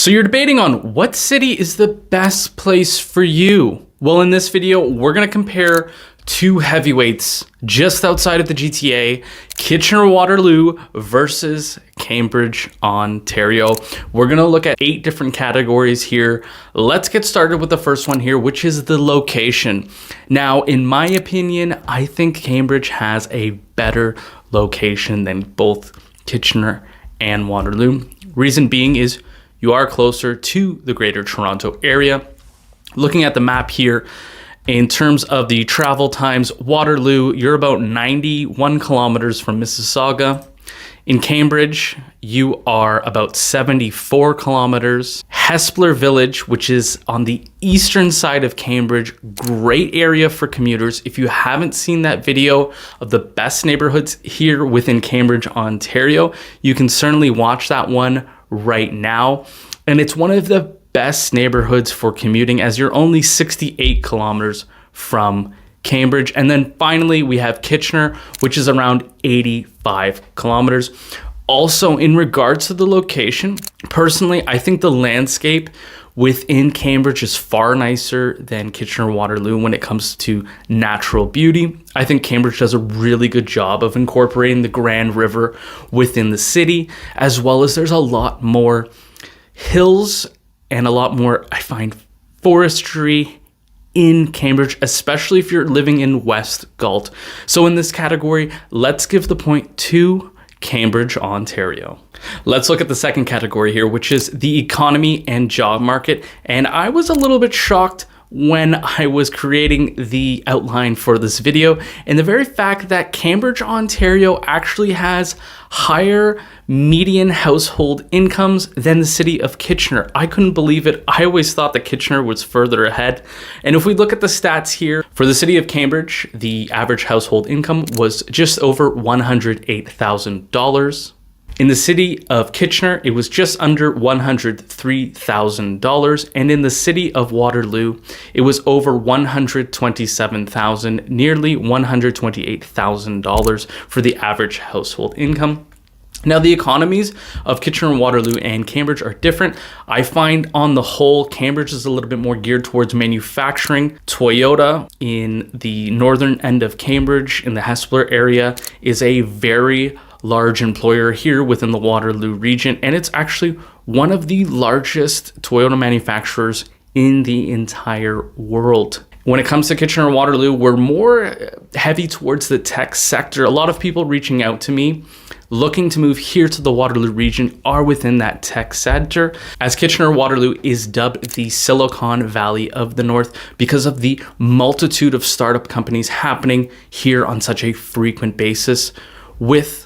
So you're debating on what city is the best place for you? Well, in this video, we're gonna compare two heavyweights just outside of the GTA, Kitchener-Waterloo versus Cambridge, Ontario. We're gonna look at 8 different categories here. Let's get started with the first one here, which is the location. Now, in my opinion, I think Cambridge has a better location than both Kitchener and Waterloo. Reason being is you are closer to the Greater Toronto area. Looking at the map here, in terms of the travel times, Waterloo, you're about 91 kilometers from Mississauga. In Cambridge, you are about 74 kilometers. Hespeler Village, which is on the eastern side of Cambridge, great area for commuters. If you haven't seen that video of the best neighborhoods here within Cambridge, Ontario, you can certainly watch that one right now. And it's one of the best neighborhoods for commuting as you're only 68 kilometers from Cambridge. And then finally, we have Kitchener, which is around 85 kilometers. Also, in regards to the location, personally, I think the landscape within Cambridge is far nicer than Kitchener-Waterloo when it comes to natural beauty. I think Cambridge does a really good job of incorporating the Grand River within the city, as well as there's a lot more hills and a lot more, I find, forestry in Cambridge, especially if you're living in West Galt. So in this category, let's give the point to Cambridge, Ontario. Let's look at the second category here, which is the economy and job market. And I was a little bit shocked when I was creating the outline for this video, and the very fact that Cambridge, Ontario actually has higher median household incomes than the city of Kitchener. I couldn't believe it. I always thought that Kitchener was further ahead. And if we look at the stats here, for the city of Cambridge, the average household income was just over $108,000. In the city of Kitchener, it was just under $103,000. And in the city of Waterloo, it was over $127,000, nearly $128,000 for the average household income. Now, the economies of Kitchener, Waterloo, and Cambridge are different. I find on the whole, Cambridge is a little bit more geared towards manufacturing. Toyota in the northern end of Cambridge, in the Hespeler area, is a very large employer here within the Waterloo region, and it's actually one of the largest Toyota manufacturers in the entire world. When it comes to Kitchener-Waterloo, we're more heavy towards the tech sector. A lot of people reaching out to me looking to move here to the Waterloo region are within that tech sector, as Kitchener-Waterloo is dubbed the Silicon Valley of the North because of the multitude of startup companies happening here on such a frequent basis, with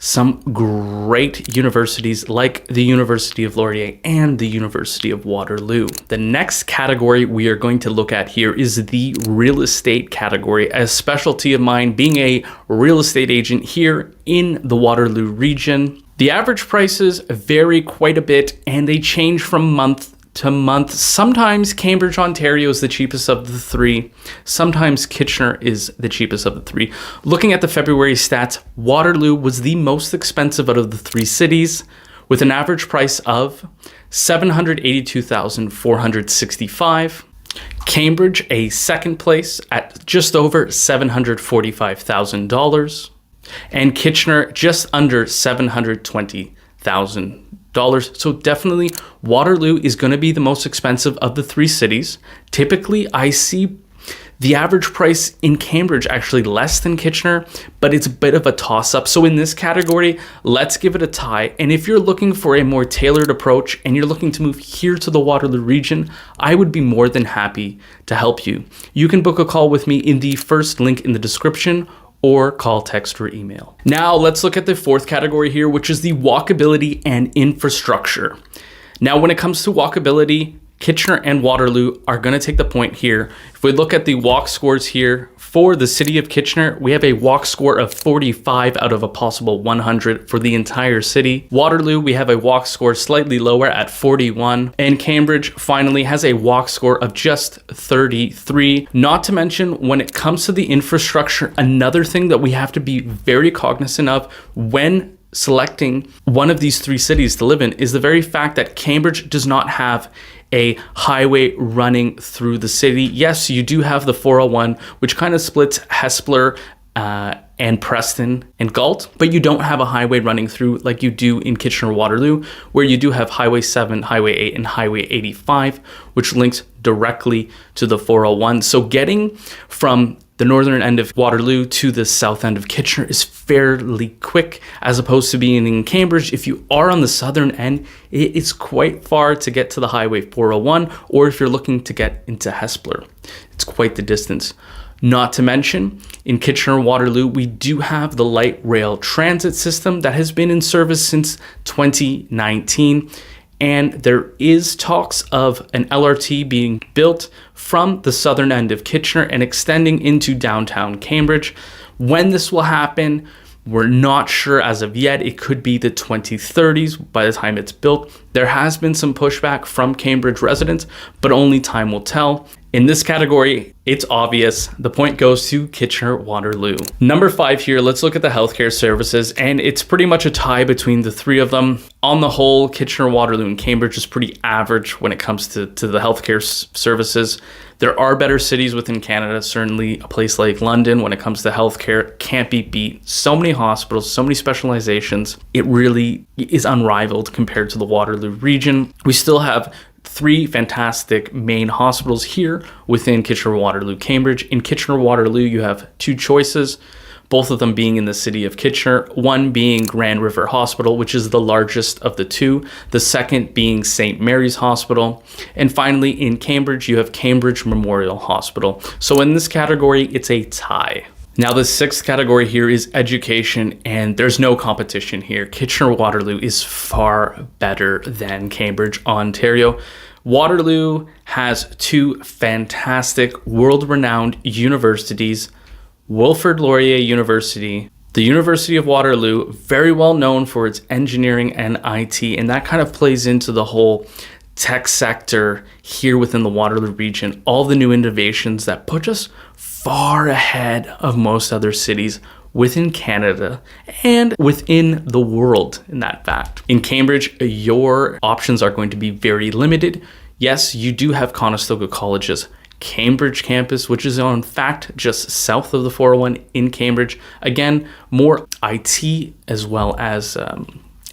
some great universities like the University of Laurier and the University of Waterloo. The next category we are going to look at here is the real estate category, a specialty of mine being a real estate agent here in the Waterloo region. The average prices vary quite a bit and they change from month to month. Sometimes Cambridge, Ontario is the cheapest of the 3. Sometimes Kitchener is the cheapest of the 3. Looking at the February stats, Waterloo was the most expensive out of the 3 cities, with an average price of $782,465. Cambridge, a second place at just over $745,000. And Kitchener, just under $720,000. So definitely Waterloo is going to be the most expensive of the 3 cities. Typically, I see the average price in Cambridge actually less than Kitchener, but it's a bit of a toss-up. So in this category, let's give it a tie. And if you're looking for a more tailored approach and you're looking to move here to the Waterloo region, I would be more than happy to help you. You can book a call with me in the first link in the description, or call, text, or email. Now let's look at the fourth category here, which is the walkability and infrastructure. Now, when it comes to walkability, Kitchener and Waterloo are going to take the point here. If we look at the walk scores here for the city of Kitchener, we have a walk score of 45 out of a possible 100 for the entire city. Waterloo, we have a walk score slightly lower at 41. And Cambridge finally has a walk score of just 33. Not to mention, when it comes to the infrastructure, another thing that we have to be very cognizant of when selecting one of these three cities to live in is the very fact that Cambridge does not have a highway running through the city. Yes, you do have the 401, which kind of splits Hespeler and Preston and Galt, but you don't have a highway running through like you do in Kitchener-Waterloo, where you do have Highway 7, Highway 8, and Highway 85, which links directly to the 401. So getting from the northern end of Waterloo to the south end of Kitchener is fairly quick, as opposed to being in Cambridge. If you are on the southern end, it's quite far to get to the Highway 401, or if you're looking to get into Hespeler, it's quite the distance. Not to mention, in Kitchener-Waterloo, we do have the light rail transit system that has been in service since 2019. And there is talks of an LRT being built from the southern end of Kitchener and extending into downtown Cambridge. When this will happen, we're not sure as of yet. It could be the 2030s by the time it's built. There has been some pushback from Cambridge residents, but only time will tell. In this category, it's obvious. The point goes to Kitchener-Waterloo. Number 5 here, let's look at the healthcare services, and it's pretty much a tie between the three of them. On the whole, Kitchener-Waterloo and Cambridge is pretty average when it comes to the healthcare services. There are better cities within Canada. Certainly a place like London, when it comes to healthcare, can't be beat. So many hospitals, so many specializations. It really is unrivaled compared to the Waterloo region. We still have 3 fantastic main hospitals here within Kitchener-Waterloo, Cambridge. In Kitchener-Waterloo, you have 2 choices, both of them being in the city of Kitchener, one being Grand River Hospital, which is the largest of the 2, the second being St. Mary's Hospital, and finally in Cambridge, you have Cambridge Memorial Hospital. So in this category, it's a tie. Now the 6th category here is education, and there's no competition here. Kitchener-Waterloo is far better than Cambridge, Ontario. Waterloo has 2 fantastic world-renowned universities, Wilfrid Laurier University, the University of Waterloo, very well known for its engineering and IT, and that kind of plays into the whole tech sector here within the Waterloo region. All the new innovations that put us far ahead of most other cities within Canada and within the world, in that fact. In Cambridge, your options are going to be very limited. Yes, you do have Conestoga College's Cambridge campus, which is in fact just south of the 401 in Cambridge. Again, more IT as well as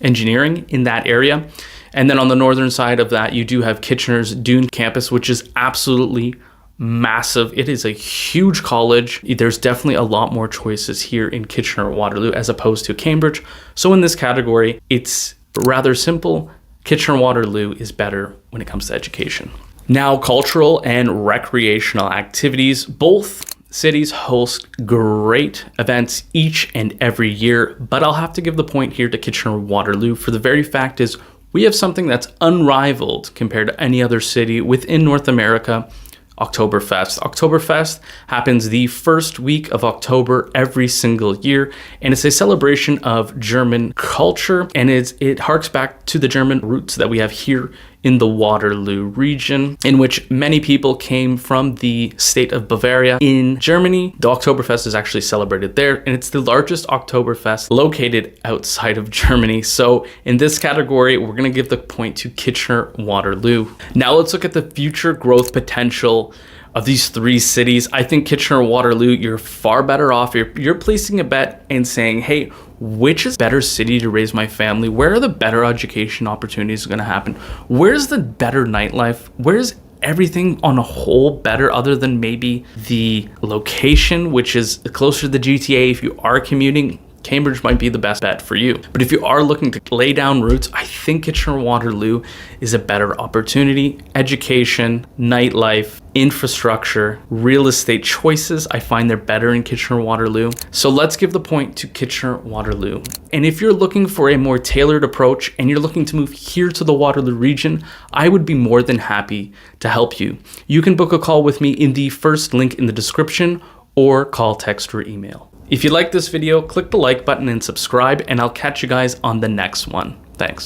engineering in that area. And then on the northern side of that, you do have Kitchener's Doon campus, which is absolutely massive. It is a huge college. There's definitely a lot more choices here in Kitchener-Waterloo as opposed to Cambridge. So in this category, it's rather simple. Kitchener-Waterloo is better when it comes to education. Now, cultural and recreational activities. Both cities host great events each and every year, but I'll have to give the point here to Kitchener-Waterloo for the very fact is we have something that's unrivaled compared to any other city within North America. Oktoberfest. Oktoberfest happens the first week of October every single year, and it's a celebration of German culture, and it harks back to the German roots that we have here in the Waterloo region, in which many people came from the state of Bavaria in Germany. The Oktoberfest is actually celebrated there, and it's the largest Oktoberfest located outside of Germany. So in this category, we're going to give the point to Kitchener-Waterloo. Now let's look at the future growth potential of these 3 cities. I think Kitchener-Waterloo, you're far better off. You're placing a bet and saying, hey, which is better city to raise my family? Where are the better education opportunities going to happen? Where's the better nightlife? Where's everything on a whole better other than maybe the location, which is closer to the GTA? If you are commuting, Cambridge might be the best bet for you. But if you are looking to lay down roots, I think Kitchener-Waterloo is a better opportunity. Education, nightlife, infrastructure, real estate choices, I find they're better in Kitchener-Waterloo. So let's give the point to Kitchener-Waterloo. And if you're looking for a more tailored approach and you're looking to move here to the Waterloo region, I would be more than happy to help you. You can book a call with me in the first link in the description or call, text, or email. If you like this video, click the like button and subscribe, and I'll catch you guys on the next one. Thanks.